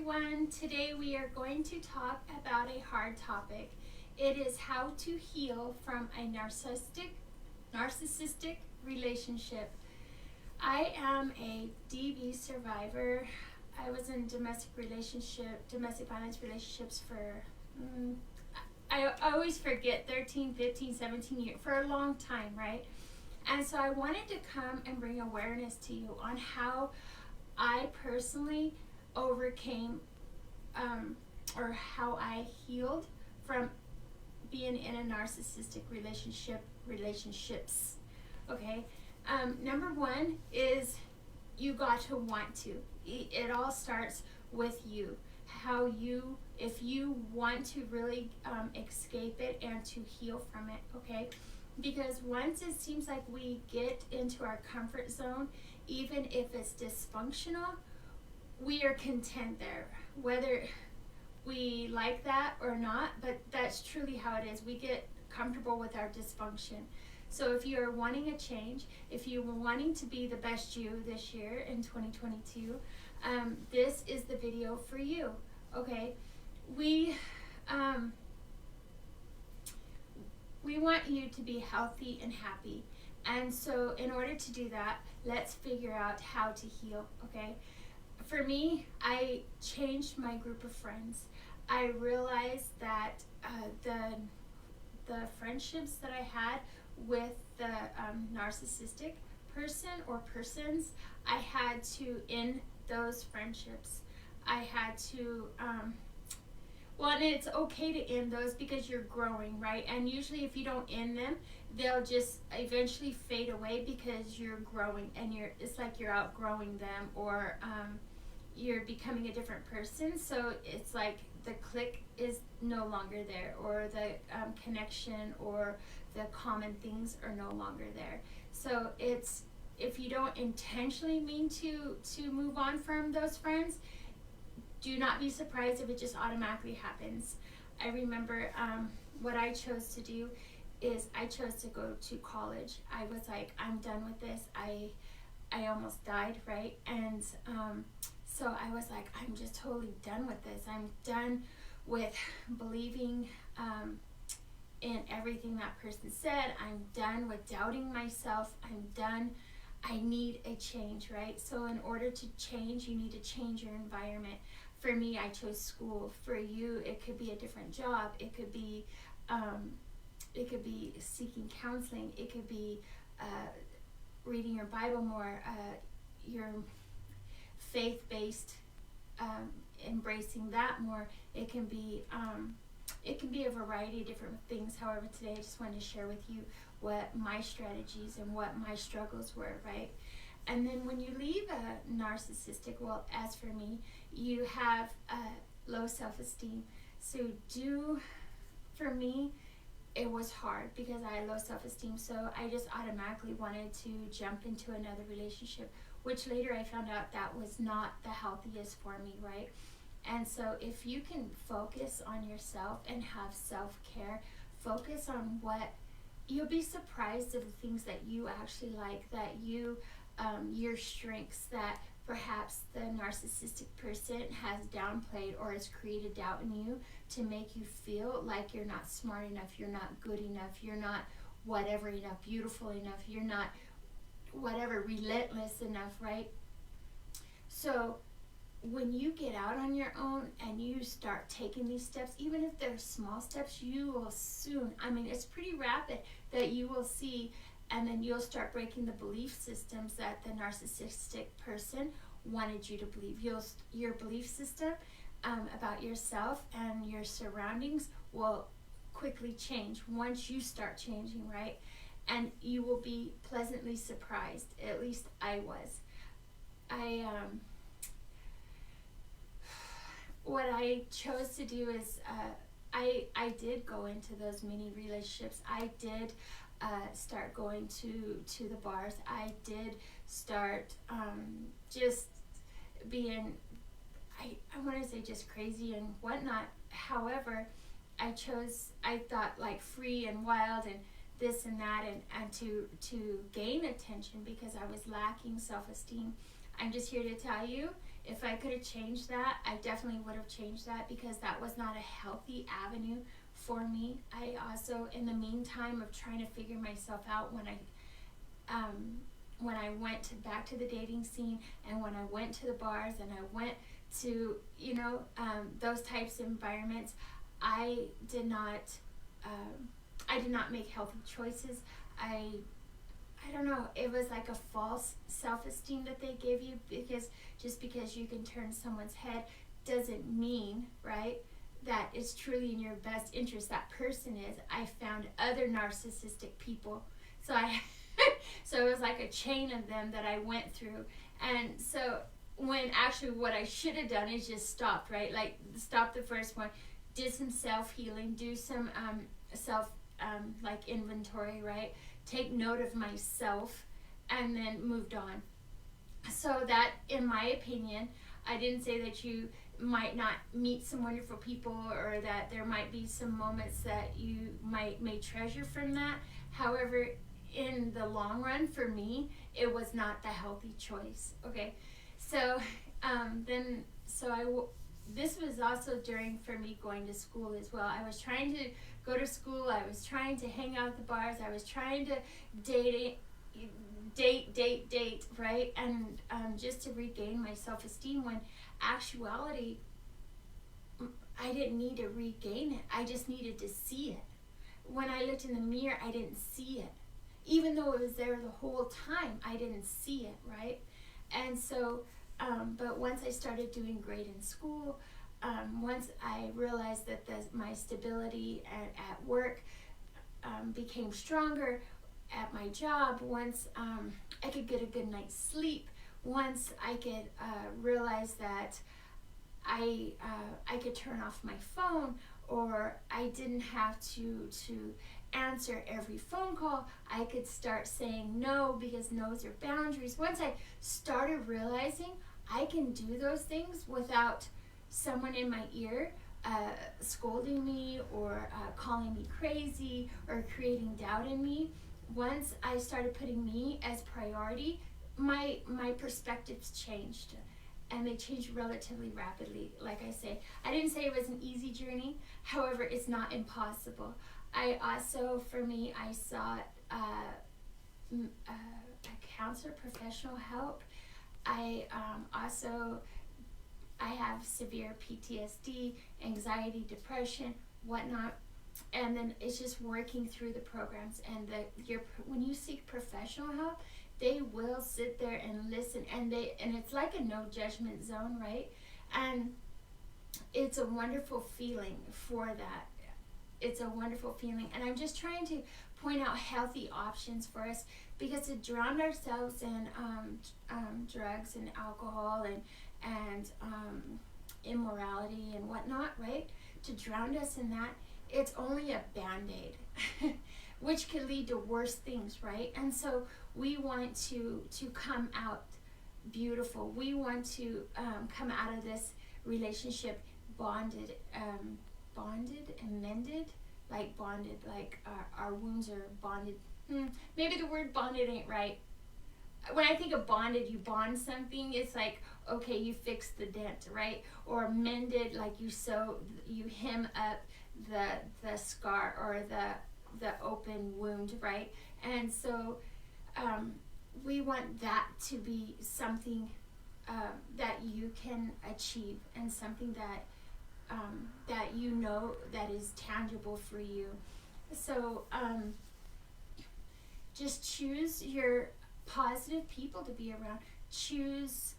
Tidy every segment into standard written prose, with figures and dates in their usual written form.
everyone. Today we are going to talk about a hard topic. It is how to heal from a narcissistic relationship. I am a DV survivor. I was in domestic violence relationships for, I always forget, 13, 15, 17 years, for a long time, right? And so I wanted to come and bring awareness to you on how I personally overcame or how I healed from being in a narcissistic relationships. Okay. Number one is you got to want to. It all starts with you. If you want to really escape it and to heal from it, okay? Because once it seems like we get into our comfort zone, even if it's dysfunctional, we are content there, whether we like that or not, but that's truly how it is. We get comfortable with our dysfunction. So if you are wanting a change, if you were wanting to be the best you this year in 2022, this is the video for you, okay? We want you to be healthy and happy. And so in order to do that, let's figure out how to heal, okay? For me, I changed my group of friends. I realized that the friendships that I had with the narcissistic person or persons, I had to end those friendships. I had to, and it's okay to end those because you're growing, right? And usually if you don't end them, they'll just eventually fade away because you're growing and it's like you're outgrowing them, or you're becoming a different person. So it's like the click is no longer there, or the connection or the common things are no longer there. So it's, if you don't intentionally mean to move on from those friends, do not be surprised if it just automatically happens. I remember what I chose to do is I chose to go to college. I was like, I'm done with this. I almost died, right? And so I was like, I'm just totally done with this. I'm done with believing in everything that person said. I'm done with doubting myself. I'm done. I need a change, right? So in order to change, you need to change your environment. For me, I chose school. For you, it could be a different job. It could be seeking counseling. It could be reading your Bible more, your faith-based, embracing that more. It can be a variety of different things. However, today I just wanted to share with you what my strategies and what my struggles were, right? And then when you leave a narcissistic, well, as for me, you have low self-esteem. So for me, it was hard because I had low self-esteem. So I just automatically wanted to jump into another relationship, which later I found out that was not the healthiest for me, right? And so if you can focus on yourself and have self-care, focus on what, you'll be surprised at the things that you actually like, that you, your strengths that perhaps the narcissistic person has downplayed or has created doubt in you to make you feel like you're not smart enough, you're not good enough, you're not whatever enough, beautiful enough, you're not whatever, relentless enough, right? So when you get out on your own and you start taking these steps, even if they're small steps, you will soon, it's pretty rapid that you will see, and then you'll start breaking the belief systems that the narcissistic person wanted you to believe. Your belief system about yourself and your surroundings will quickly change once you start changing, right? And you will be pleasantly surprised. At least I was. What I chose to do is I did go into those mini relationships. I did start going to the bars. I did start just being, I want to say just crazy and whatnot. However, I thought like free and wild and this and that, and to gain attention because I was lacking self-esteem. I'm just here to tell you, If I could have changed that, I definitely would have changed that, because that was not a healthy avenue for me. I also, in the meantime of trying to figure myself out, when I went back to the dating scene, and when I went to the bars, and I went to, those types of environments, I did not make healthy choices. I don't know, it was like a false self-esteem that they give you, because just because you can turn someone's head doesn't mean, right, that it's truly in your best interest. That person is. I found other narcissistic people, so so it was like a chain of them that I went through. And so when actually what I should have done is just stopped, right? Like, stop the first one, did some self-healing, do some self like inventory, right? Take note of myself, and then moved on. So that, in my opinion, I didn't say that you might not meet some wonderful people, or that there might be some moments that you may treasure from that. However, in the long run, for me, it was not the healthy choice. Okay, so this was also during, for me, going to school as well. I was trying to go to school, I was trying to hang out at the bars, I was trying to date, right? And just to regain my self-esteem, when actuality, I didn't need to regain it. I just needed to see it. When I looked in the mirror, I didn't see it. Even though it was there the whole time, I didn't see it, right? And so, but once I started doing great in school, once I realized that my stability at work became stronger, at my job, once I could get a good night's sleep, once I could realize that I could turn off my phone, or I didn't have to answer every phone call, I could start saying no, because no's are boundaries. Once I started realizing I can do those things without someone in my ear scolding me, or calling me crazy, or creating doubt in me, once I started putting me as priority, my perspectives changed. And they changed relatively rapidly. Like I say, I didn't say it was an easy journey. However, it's not impossible. I also, for me, I sought a counselor, professional help. I have severe PTSD, anxiety, depression, whatnot. And then it's just working through the programs. And when you seek professional help, they will sit there and listen, and it's like a no judgment zone, right? And it's a wonderful feeling for that. It's a wonderful feeling. And I'm just trying to point out healthy options for us, because to drown ourselves in drugs and alcohol and immorality and whatnot, right? To drown us in that, it's only a Band-Aid, which could lead to worse things, right? And so we want to come out beautiful. We want to come out of this relationship bonded and mended, like bonded, like our wounds are bonded. Maybe the word bonded ain't right. When I think of bonded, you bond something, it's like, okay, you fix the dent, right? Or mended, like you hem up the scar, or the open wound, right? And so we want that to be something that you can achieve, and something that you know that is tangible for you. So just choose your positive people to be around. Choose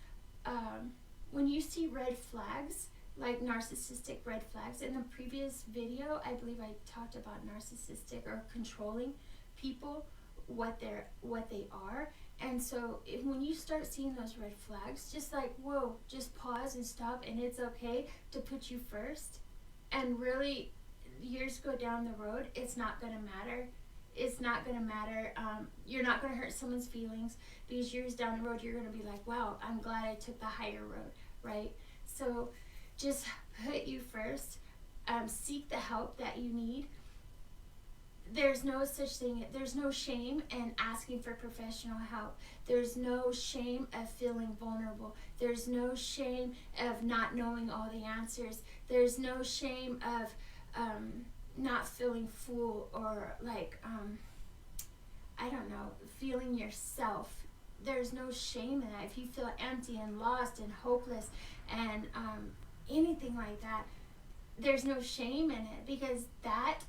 when you see red flags, like narcissistic red flags. In the previous video, I believe I talked about narcissistic or controlling people, what they are. And so when you start seeing those red flags, just like, whoa, just pause and stop, and it's okay to put you first. And really, years go down the road, it's not going to matter. It's not going to matter. You're not going to hurt someone's feelings, because years down the road, you're going to be like, wow, I'm glad I took the higher road, right? So just put you first. Seek the help that you need. there's no such thing, there's no shame in asking for professional help. There's no shame of feeling vulnerable. There's no shame of not knowing all the answers. There's no shame of not feeling full, or like, I don't know, feeling yourself. There's no shame in that. If you feel empty and lost and hopeless and anything like that, there's no shame in it, because that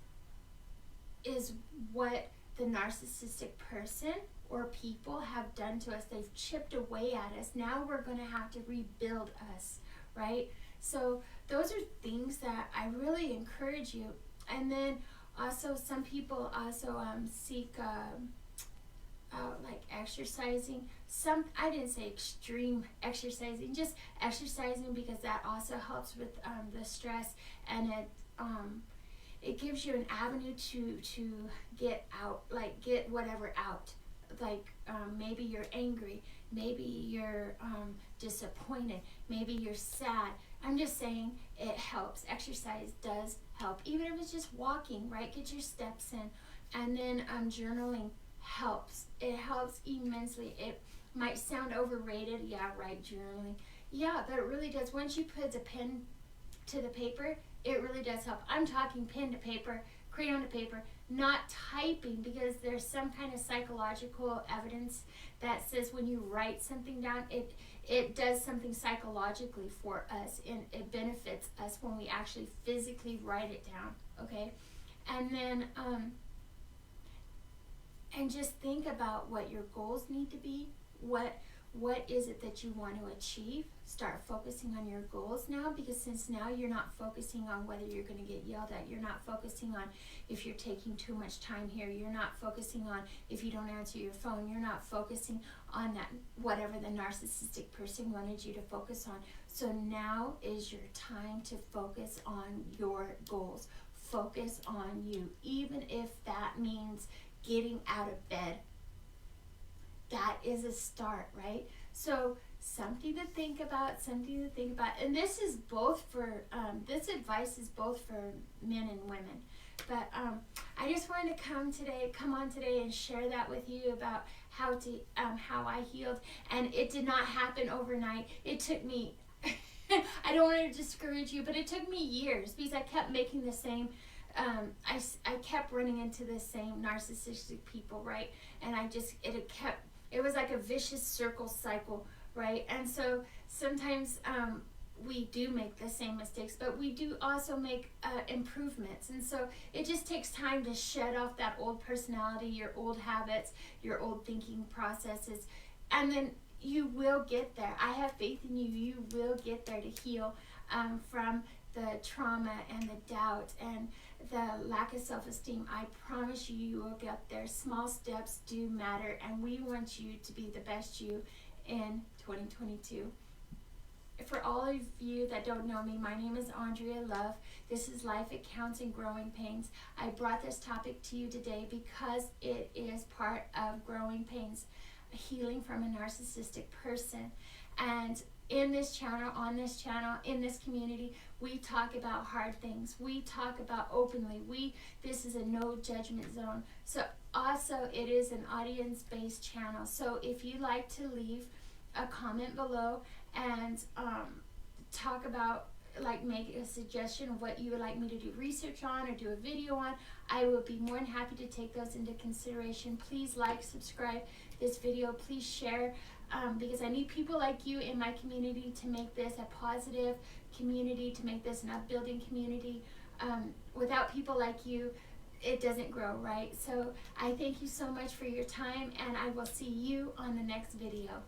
is what the narcissistic person or people have done to us. They've chipped away at us. Now we're going to have to rebuild us, right? So those are things that I really encourage you. And then also some people also seek like exercising. I didn't say extreme exercising, just exercising, because that also helps with the stress, and it gives you an avenue to get out, like get whatever out. Like maybe you're angry, maybe you're disappointed, maybe you're sad. I'm just saying it helps. Exercise does help, even if it's just walking, right? Get your steps in. And then journaling helps. It helps immensely. It might sound overrated. Yeah, right, journaling. Yeah, but it really does. Once you put the pen to the paper, it really does help. I'm talking pen to paper, crayon to paper, not typing, because there's some kind of psychological evidence that says when you write something down, it does something psychologically for us, and it benefits us when we actually physically write it down, okay? And then and just think about what your goals need to be. What is it that you want to achieve? Start focusing on your goals now, because since now you're not focusing on whether you're going to get yelled at, you're not focusing on if you're taking too much time here, you're not focusing on if you don't answer your phone, you're not focusing on that, whatever the narcissistic person wanted you to focus on. So now is your time to focus on your goals. Focus on you, even if that means getting out of bed. That is a start, right? So something to think about, and this is both for, this advice is both for men and women. But I just wanted to come on today and share that with you about how I healed. And it did not happen overnight. It took me, I don't want to discourage you, but it took me years, because I kept making the same, I kept running into the same narcissistic people, right? And it was like a vicious cycle, right? And so sometimes we do make the same mistakes, but we do also make improvements. And so it just takes time to shed off that old personality, your old habits, your old thinking processes, and then you will get there. I have faith in you. You will get there to heal from the trauma and the doubt and the lack of self-esteem. I promise you, you will get there. Small steps do matter, and we want you to be the best you in 2022. For all of you that don't know me, my name is Andrea Love. This is Life It Counts in Growing Pains. I brought this topic to you today because it is part of Growing Pains, healing from a narcissistic person. And in this channel, in this community, we talk about hard things. We talk about openly. This is a no judgment zone. So also it is an audience-based channel. So if you'd like to leave a comment below and talk about, like, make a suggestion of what you would like me to do research on or do a video on, I would be more than happy to take those into consideration. Please like, subscribe this video. Please share. Because I need people like you in my community to make this a positive community, to make this an upbuilding community. Without people like you, it doesn't grow, right? So I thank you so much for your time, and I will see you on the next video.